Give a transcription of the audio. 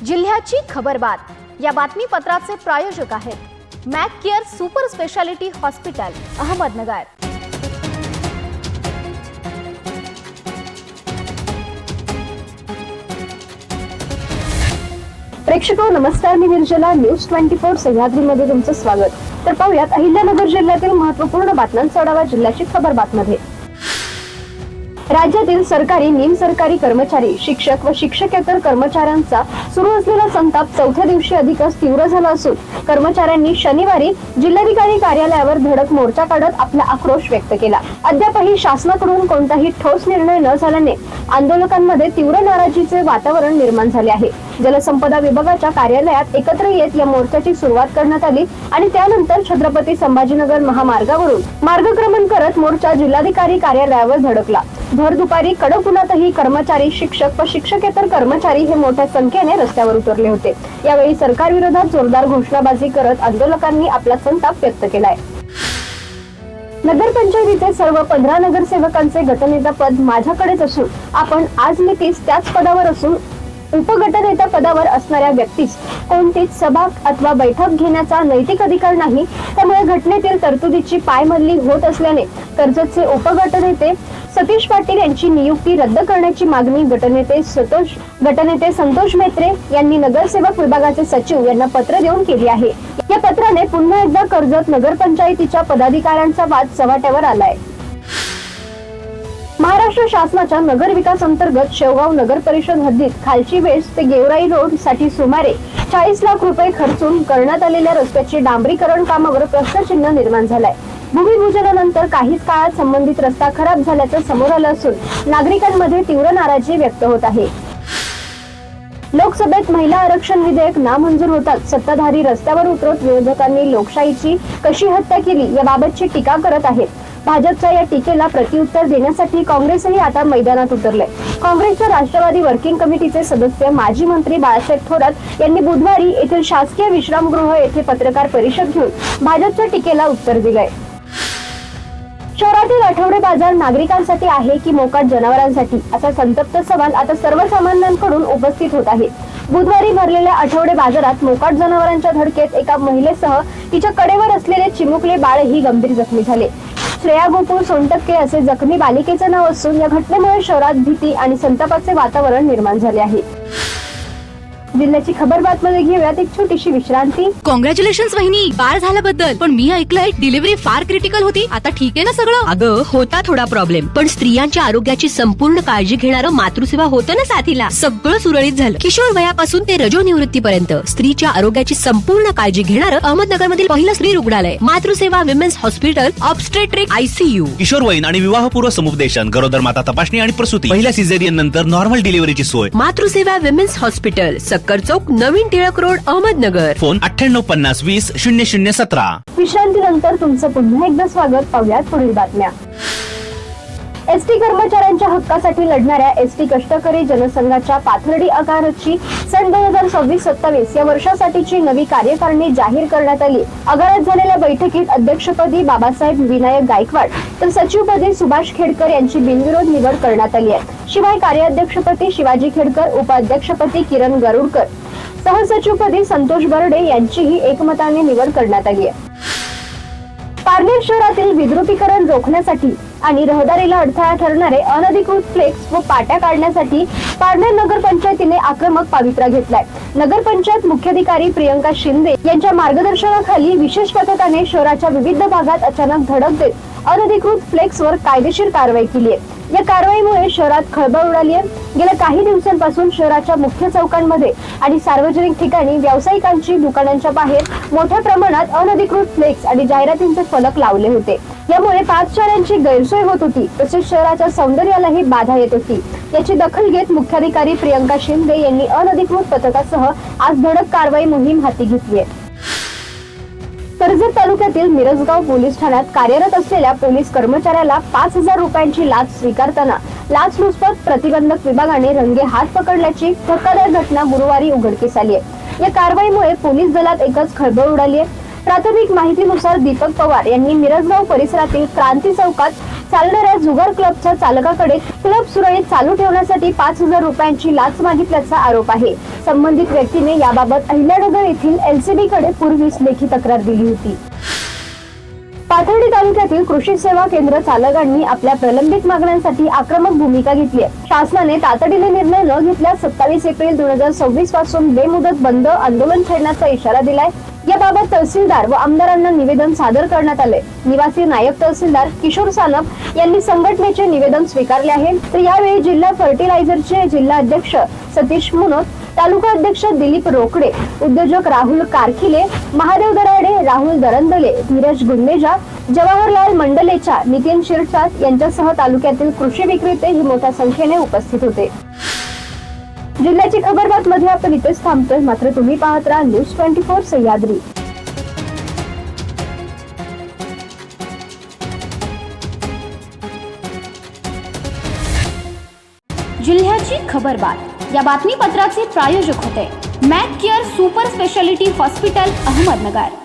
जिल्ह्याची खबरबात या बातमीपत्राचे प्रायोजक आहेत Mac care super speciality hospital Ahmednagar. प्रेक्षको नमस्कार, मी निर्जला न्यूज 24 सह्याद्रीमध्ये तुमचं स्वागत। तर पाहूयात अहिल्यानगर जिल्ह्यातील महत्त्वपूर्ण बातम्यांचा आढावा जिल्ह्याची खबरबातमध्ये। राज्यातील सरकारी निमसरकारी कर्मचारी, शिक्षक व शिक्षकेतर कर्मचाऱ्यांचा सुरू असलेला संताप चौथ्या दिवशी अधिकच तीव्र झाला असून कर्मचाऱ्यांनी शनिवारी जिल्हाधिकारी कार्यालयावर धडक मोर्चा काढत आपला आक्रोश व्यक्त केला। अद्यापही शासनाकडून कोणताही ठोस निर्णय न झाल्याने आंदोलकांमध्ये तीव्र नाराजीचे वातावरण निर्माण झाले आहे। जलसंपदा विभागाच्या कार्यालयात एकत्र येत या मोर्चाची सुरुवात करण्यात आली आणि त्यानंतर छत्रपती संभाजीनगर महामार्गावरून मार्गक्रमण करत मोर्चा जिल्हाधिकारी कार्यालयावर धडकला। भर दुपारी कडक उन्हातही कर्मचारी, शिक्षक व शिक्षकेतर कर्मचारी हे मोठ्या संख्येने रस्त्यावर उतरले होते। यावेळी सरकार विरोधात जोरदार घोषणाबाजी करत आंदोलकांनी आपला संताप व्यक्त केलाय। नगरपंचायतीचे सर्व 15 नगरसेवकांचे गटनेता पद माझ्याकडेच असून आपण आज मितीस त्याच पदावर असून उपगटनेता पदावर असणाऱ्या व्यक्तीस कोणतीच सभा अथवा बैठक घेण्याचा नैतिक अधिकार नाही। त्यामुळे घटनेतील तरतुदीची पायमल्ली होत असल्याने कर्जतचे उपगटनेते सतीश पाटील यांची नियुक्ती रद्द करण्याची मागणी गटनेते संतोष मेत्रे यांनी नगरसेवक विभागाचे सचिव यांना पत्र देऊन केली आहे। या पत्राने पुन्हा एकदा कर्जत नगरपंचायतीच्या पदाधिकाऱ्यांचा वाद चव्हाट्यावर आलाय। महाराष्ट्र शासनाच्या नगर विकास अंतर्गत शेवगाव नगर परिषद हद्दीत खालची वेस ते गेवराई रोड साठी सुमारे 40 लाख रुपये खर्चून करण्यात आलेल्या रस्त्याचे डांबरीकरण कामावर प्रश्नचिन्ह निर्माण झालाय। भूमिपूजनानंतर काहीच काळात संबंधित रस्ता खराब झाल्याचं समोर आलं असून नागरिकांमध्ये तीव्र नाराजी व्यक्त होत आहे। लोकसभेत महिला आरक्षण विधेयक नामंजूर होताच सत्ताधारी रस्त्यावर उतरत विरोधकांनी लोकशाहीची कशी हत्या केली याबाबतची टीका करत आहेत। भाजपच्या या टीकेला प्रत्युत्तर देण्यासाठी काँग्रेसही आता मैदानात उतरले। काँग्रेसच्या राष्ट्रवादी वर्किंग कमिटीचे सदस्य माजी मंत्री बाळासाहेब थोरात यांनी बुधवारी येथील शासकीय विश्रामगृह येथे पत्रकार परिषद घेऊन भाजपच्या टीकेला उत्तर दिलंय। शहरातील आठवडे बाजार नागरिकांसाठी आहे की मोकाट जनावरांसाठी असा संतप्त सवाल आता सर्वसामान्यांकडून उपस्थित होत आहे। बुधवारी भरलेल्या आठवडे बाजारात मोकाट जनावरांच्या धडकेत एका महिलेसह तिच्या कडेवर असलेले चिमुकले बाळही गंभीर जखमी झाले। श्रेया गोकुळ सोनटक्के असे जखमी बालिकेचे नाव असून या घटनेमुळे शहरात भीती आणि संतापाचे वातावरण निर्माण झाले आहे। जिल्ह्याची खबरबातमध्ये घेऊयात एक छोटीशी विश्रांती। कॉंग्रॅच्युलेशन्स वहिनी, बाळ झाल्याबद्दल। पण मी ऐकलंय डिलिव्हरी फार क्रिटिकल होती, आता ठीक आहे ना सगळं? अगं होता थोडा प्रॉब्लेम, पण स्त्रियांच्या आरोग्याची संपूर्ण काळजी घेणारं मातृसेवा होतं ना साथीला। सगळं सुरळीत झालं। किशोर वयापासून ते रजो निवृत्तीपर्यंत स्त्रीच्या आरोग्याची संपूर्ण काळजी घेणारं अहमदनगर मधील पहिलं स्त्री रुग्णालय Matruseva women's hospital obstetric ICU। किशोरवयीन आणि विवाहपूर्व समुपदेशन, गरोदर माता तपासणी आणि प्रसूती, पहिल्या सिझेरियन नंतर नॉर्मल डिलिव्हरीची सोय। मातृसेवा विमेन्स हॉस्पिटल, सक्कर चौक, नवीन टिळक रोड, अहमदनगर। फोन 9850 20 0017। विश्रांतीनंतर तुमचं पुन्हा एकदा स्वागत। पाहूयात पुढील बातम्या। एसटी कर्मचाऱ्यांच्या हक्कासाठी लढणाऱ्या एसटी कष्टकरी जनसंघाच्या पाथर्डी आगाराची सन 2026-27 या वर्षासाठीची नवी कार्यकारिणी जाहीर करण्यात आली। आगारात झालेल्या बैठकीत अध्यक्षपदी बाबासाहेब विनायक गायकवाड तर सचिवपदी सुभाष खेडकर यांची बिनविरोध निवड करण्यात आली आहे। शिवाय कार्याध्यक्षपदी शिवाजी खेडकर, उपाध्यक्षपदी किरण गरुडकर, सहसचिवपदी संतोष बर्डे यांचीही एकमताने निवड करण्यात आली आहे। पारनेर शहरातील विद्रुपीकरण रोखण्यासाठी आणि रहदारीला अडथळा ठरणारे अनधिकृत फ्लेक्स व पाट्या काढण्यासाठी पारनेर नगरपंचायतीने आक्रमक पवित्रा घेतलाय। नगरपंचायत मुख्याधिकारी प्रियंका शिंदे यांच्या मार्गदर्शनाखाली विशेष पथकाने शहराच्या विविध भागात अचानक धडक देत अनधिकृत फ्लेक्सवर कायदेशीर कारवाई केली आहे। या कारवाईमुळे शहरात खळबळ उडाली आहे। गेल्या काही दिवसांपासून शहराच्या मुख्य चौकांमध्ये आणि सार्वजनिक ठिकाणी व्यावसायिकांची दुकानांच्या बाहेर मोठ्या प्रमाणात अनधिकृत फ्लेक्स आणि जाहिरातींचे फलक लावले होते। यामुळे पादचाऱ्यांची गैरसोय होत होती, तसेच शहराच्या सौंदर्यालाही बाधा येत होती। याची दखल घेत मुख्याधिकारी प्रियंका शिंदे यांनी अनधिकृत पथकासह आज धडक कारवाई मोहीम हाती घेतली आहे। कर्जत तालुक्यातील मिरजगाव पोलीस ठाण्यात कार्यरत असलेल्या पोलीस कर्मचाऱ्याला 5000 रुपयांची लाच स्वीकारताना लाचलुचपत प्रतिबंधक विभागाने रंगे हात पकडल्याची धक्कादायक घटना गुरुवारी उघडकीस आली आहे। या कारवाईमुळे पोलीस दलात एकच खळबळ उडाली आहे। प्राथमिक माहितीनुसार दीपक पवार यांनी मिरजगाव परिसरातील क्रांती चौकात चालणाऱ्या जुगार क्लबच्या चालकाकडे क्लब सुरळीत चालू ठेवण्यासाठी 5,000 रुपयांची लाच मागितल्याचा आरोप आहे. संबंधित व्यक्तीने याबाबत अहिल्यानगर येथील LCB कडे पूर्वीच लेखी तक्रार दिली होती. पाथर्डी तालुक्यातील कृषी सेवा केंद्र चालकांनी आपल्या प्रलंबित मागण्यांसाठी आक्रमक भूमिका घेतली आहे. शासनाने तातडीने निर्णय न घेतल्यास 27 एप्रिल 2026 पासून बेमुदत बंद आंदोलन छेडण्याचा इशारा दिलाय. याबाबत तहसीलदार व आमदारांना निवेदन सादर करण्यात आले. निवासी नायब तहसीलदार किशोर सानप यांनी संघटनेचे निवेदन स्वीकारले आहे. तर यावेळी जिल्हा फर्टिलायझरचे जिल्हा अध्यक्ष सतीश मुनोत, तालुका अध्यक्ष दिलीप रोकडे, उद्योजक राहुल कारखिले, महादेव दराडे, राहुल दरंदले, धीरज गुंदेजा, जवाहरलाल मंडलेचा, नितीन शिरसाट यांच्यासह तालुक्यातील कृषी विक्रेते ही मोठ्या संख्येने उपस्थित होते. जिल्ह्याची खबरबात मध्ये आपण इथेच थांबतोय. मात्र तुम्ही पाहत राहा न्यूज 24 सह्याद्री. जिल्ह्याची खबरबात या बातमीपत्राचे प्रायोजक होते Mac care super speciality hospital Ahmednagar.